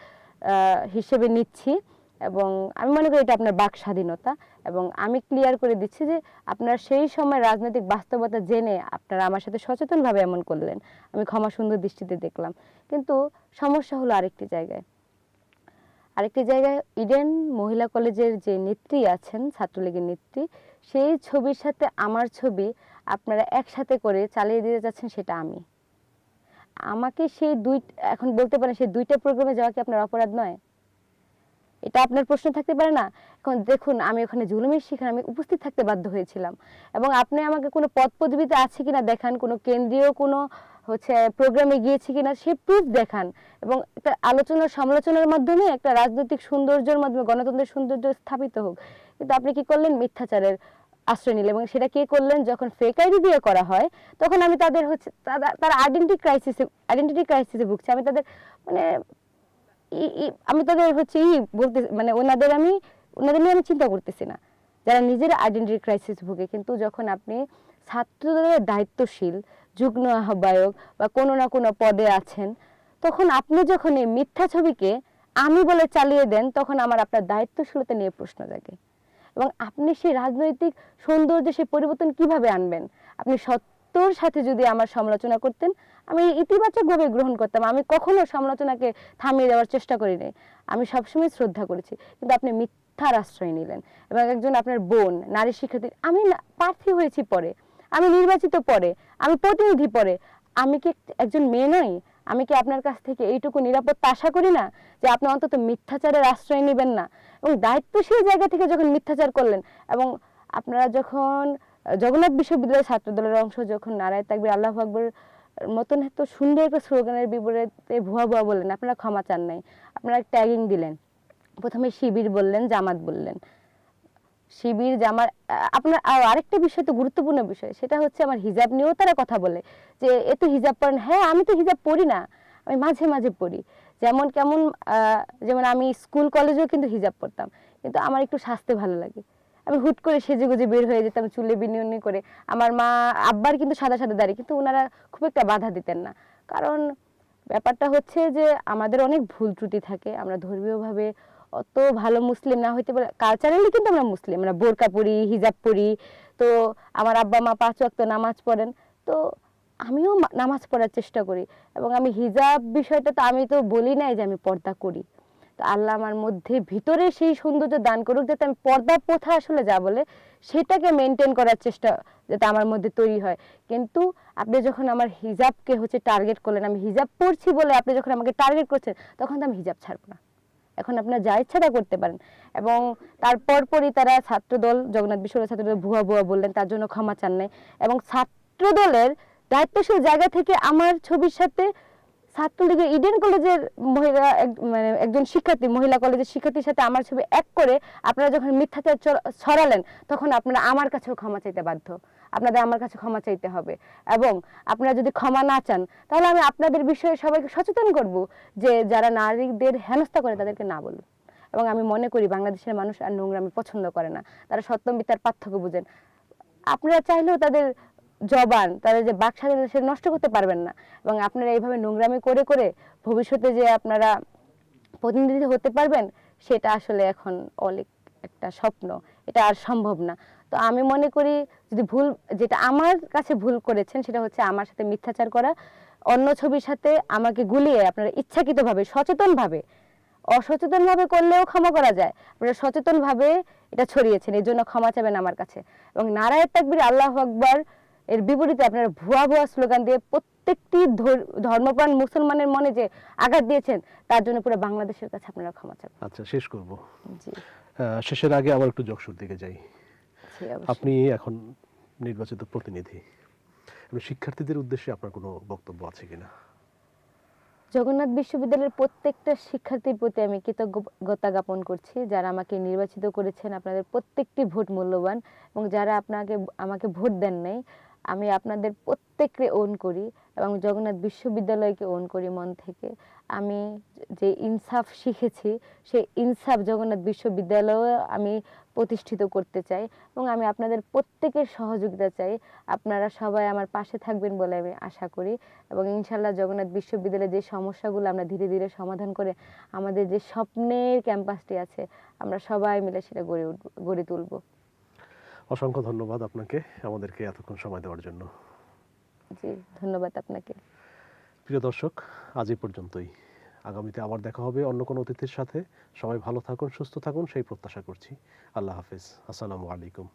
হিসেবে নিচ্ছি এবং আমি মনে করি এটা আপনার বাক স্বাধীনতা। এবং আমি ক্লিয়ার করে দিচ্ছি যে আপনারা সেই সময় রাজনৈতিক বাস্তবতা জেনে আপনারা আমার সাথে সচেতনভাবে এমন করলেন, আমি ক্ষমা সুন্দর দৃষ্টিতে দেখলাম। কিন্তু সমস্যা হলো আরেকটি জায়গায়। ইডেন মহিলা কলেজের যে নেত্রী আছেন, ছাত্রলীগের নেত্রী, সেই ছবির সাথে আমার ছবি আপনারা একসাথে করে চালিয়ে দিতে যাচ্ছেন, সেটা আমাকে এখন বলতে পারেন সেই 2টা প্রোগ্রামে যাওয়া কি আপনার অপরাধ নয়? এটা আপনার প্রশ্ন থাকতে পারে না? এখন দেখুন, আমি ওখানে জুলুমের শিকার, আমি উপস্থিত থাকতে বাধ্য হয়েছিলাম এবং আপনি আমাকে কোনো পদ পদবিতে আছে কিনা দেখান, কোনো কেন্দ্রীয় কোনো প্রোগ্রামে গিয়েছি কিনা সে প্রুফ দেখান এবং একটা আলোচনা সমালোচনার মাধ্যমে একটা রাজনৈতিক সৌন্দর্যের মাধ্যমে গণতন্ত্রের সৌন্দর্য স্থাপিত হোক। কিন্তু আপনি কি করলেন? মিথ্যাচারের আশ্রয় নিলেন এবং সেটা কে করলেন? যখন ফেক আইডি দিয়ে করা হয় তখন আমি তাদের তার আইডেন্টিটি ক্রাইসিসে ভুগছে। আমি তাদের মানে আমি তাদের বলতে ওনাদের নিয়ে আমি চিন্তা করতেছি না, যারা নিজের আইডেন্টিটি ক্রাইসিস ভুগে। কিন্তু যখন আপনি ছাত্রদের দায়িত্বশীল যুগ্ম আহ্বায়ক বা কোনো না কোনো পদে আছেন, তখন আপনি যখন এই মিথ্যা ছবিকে আমি বলে চালিয়ে দেন, তখন আপনার দায়িত্বশীলতা নিয়ে প্রশ্ন জাগে এবং আপনি সেই রাজনৈতিক সৌন্দর্য, সেই পরিবর্তন কিভাবে আনবেন? আপনি সত্যর সাথে যদি আমার সমালোচনা করতেন, আমি ইতিবাচকভাবে গ্রহণ করতাম। আমি কখনো সমালোচনাকে থামিয়ে দেওয়ার চেষ্টা করি নাই, আমি সবসময় শ্রদ্ধা করেছি। কিন্তু আপনি মিথ্যার আশ্রয় নিলেন এবং একজন আপনার বোন, নারী শিক্ষার্থী, আমি প্রার্থী হয়েছি পরে, আমি নির্বাচিত পরে, আমি প্রতিনিধি পরে, আমি কি একজন মেয়ে নই? আমি কি আপনার কাছ থেকে এইটুকু নিরাপত্তা আশা করি না যে আপনি অন্তত মিথ্যাচারের আশ্রয় নেবেন না? এবং দায়িত্বশীল জায়গা থেকে যখন মিথ্যাচার করলেন এবং আপনারা যখন জগন্নাথ বিশ্ববিদ্যালয়ের ছাত্রদলের অংশ যখন নারায়ে তাকবীর আল্লাহু আকবার মতন এত সুন্দর একটা স্লোগানের বিপরীতে ভুয়া ভুয়া বললেন, আপনারা ক্ষমা চান নাই, আপনারা ট্যাগিং দিলেন, প্রথমে শিবির বললেন, জামাত বললেন। শিবির জামাত, আপনার আরেকটা বিষয় তো গুরুত্বপূর্ণ বিষয়, সেটা হচ্ছে আমার হিজাব নিয়েও তারা কথা বলে যে এ তো হিজাব পরেন। হ্যাঁ, আমি তো হিজাব পরি না, আমি মাঝে মাঝে পড়ি, যেমন আমি স্কুল কলেজেও কিন্তু হিজাব পরতাম, কিন্তু আমার একটু সাজতে ভালো লাগে। আমি হুট করে সেজে গুজে বের হয়ে যেতাম চুলে বিনিয়নি করে। আমার মা আব্বার কিন্তু সাদা সাদা দাড়ি, কিন্তু ওনারা খুব একটা বাধা দিতেন না, কারণ ব্যাপারটা হচ্ছে যে আমাদের অনেক ভুল ত্রুটি থাকে, আমরা ধর্মীয়ভাবে অত ভালো মুসলিম না হইতে পারে, কালচারালি কিন্তু আমরা মুসলিম, আমরা বোরকা পরি, হিজাব পরি। তো আমার আব্বা মা 5 ওয়াক্ত নামাজ পড়েন, তো আমিও নামাজ পড়ার চেষ্টা করি। এবং আমি হিজাব বিষয়টা তো আমি তো বলি নাই যে আমি পর্দা করি। তো আল্লাহ আমার মধ্যে ভিতরে সেই সৌন্দর্য দান করুক, যাতে আমি পর্দা প্রথা আসলে যা বলে সেটাকে মেনটেন করার চেষ্টা যাতে আমার মধ্যে তৈরি হয়। কিন্তু আপনি যখন আমার হিজাবকে হচ্ছে টার্গেট করলেন, আমি হিজাব পরছি বলে আপনি যখন আমাকে টার্গেট করছেন, তখন তো আমি হিজাব ছাড়বো না। এখন আপনার যা ইচ্ছা তা করতে পারেন। এবং তারপর পরই তারা ছাত্রদল, জগন্নাথ বিশ্ববিদ্যালয় ছাত্রদল ভুয়া ভুয়া বললেন, তার জন্য ক্ষমা চান নাই। এবং ছাত্রদলের দায়িত্বশীল জায়গা থেকে আমার ছবির সাথে ছাত্রলীগের ইডেন কলেজের মহিলা মানে একজন শিক্ষার্থী, মহিলা কলেজের শিক্ষার্থীর সাথে আমার ছবি এক করে আপনারা যখন মিথ্যাচার ছড়ালেন, তখন আপনারা আমার কাছেও ক্ষমা চাইতে বাধ্য। আপনাদের আমার কাছে ক্ষমা চাইতে হবে। এবং আপনারা যদি ক্ষমা না চান, তাহলে আমি আপনাদের বিষয়ে সবাইকে সচেতন করব যে যারা নারীদের হেনস্থা করে তাদেরকে না বলুন। এবং আমি মনে করি বাংলাদেশের মানুষ আর নোংরামি পছন্দ করে না, তারা সত্য মিথ্যার পার্থক্য বুঝেন। আপনারা চাইলেও তাদের জবান, তাদের যে বাক স্বাধীনতা সেটা নষ্ট করতে পারবেন না। এবং আপনারা এইভাবে নোংরামি করে করে ভবিষ্যতে যে আপনারা প্রতিনিধি হতে পারবেন, সেটা আসলে এখন অনেক একটা স্বপ্ন, এটা আর সম্ভব না। তো আমি মনে করি যদি ভুল, যেটা আমার কাছে ভুল করেছেন সেটা হচ্ছে আমার সাথে মিথ্যাচার করা, অন্য ছবির সাথে আমাকে গুলিয়ে আপনারা ইচ্ছাকৃতভাবে সচেতনভাবে, অসচেতনভাবে করলেও ক্ষমা করা যায়, আপনারা সচেতনভাবে এটা ছড়িয়েছেন, এই জন্য ক্ষমা চাবেন আমার কাছে। এবং নারায়ে তাকবীর আল্লাহু আকবার এর বিপরীতে আপনারা ভুয়া ভুয়া স্লোগান দিয়ে প্রত্যেকটি ধর্মপ্রাণ মুসলমানের মনে যে আঘাত দিয়েছেন, তার জন্য পুরো বাংলাদেশের কাছে আপনারা ক্ষমা চাবেন। আচ্ছা, শেষ করব। জি শেষের আগে আবার একটু যকসুর দিকে যাই। জি, অবশ্যই। আপনি এখন নির্বাচিত প্রতিনিধি, এবং শিক্ষার্থীদের উদ্দেশ্যে আপনার কোনো বক্তব্য আছে কিনা? জগন্নাথ বিশ্ববিদ্যালয়ের প্রত্যেকটা শিক্ষার্থীর প্রতি আমি কৃতজ্ঞতা জ্ঞাপন করছি, যারা আমাকে নির্বাচিত করেছেন। আপনাদের প্রত্যেকটি ভোট মূল্যবান, এবং যারা আমাকে ভোট দেন নাই, আমি আপনাদের প্রত্যেককে ওন করি এবং জগন্নাথ বিশ্ববিদ্যালয়কে ওন করি মন থেকে। আমি যে ইনসাফ শিখেছি, সেই ইনসাফ জগন্নাথ বিশ্ববিদ্যালয়ে আমি প্রতিষ্ঠিত করতে চাই। এবং আমি আপনাদের প্রত্যেকের সহযোগিতা চাই। আপনারা সবাই আমার পাশে থাকবেন বলে আমি আশা করি। এবং ইনশাল্লাহ জগন্নাথ বিশ্ববিদ্যালয়ের যে সমস্যাগুলো আমরা ধীরে ধীরে সমাধান করে আমাদের যে স্বপ্নের ক্যাম্পাসটি আছে, আমরা সবাই মিলে সেটা গড়ে তুলব। অসংখ্য ধন্যবাদ আপনাকে আমাদেরকে এতক্ষণ সময় দেওয়ার জন্য। জি, ধন্যবাদ আপনাকে। প্রিয় দর্শক, আজ এই পর্যন্তই। আগামীতে আবার দেখা হবে অন্য কোনো অতিথির সাথে। সবাই ভালো থাকুন, সুস্থ থাকুন, সেই প্রত্যাশা করছি। আল্লাহ হাফেজ। আসসালামু আলাইকুম।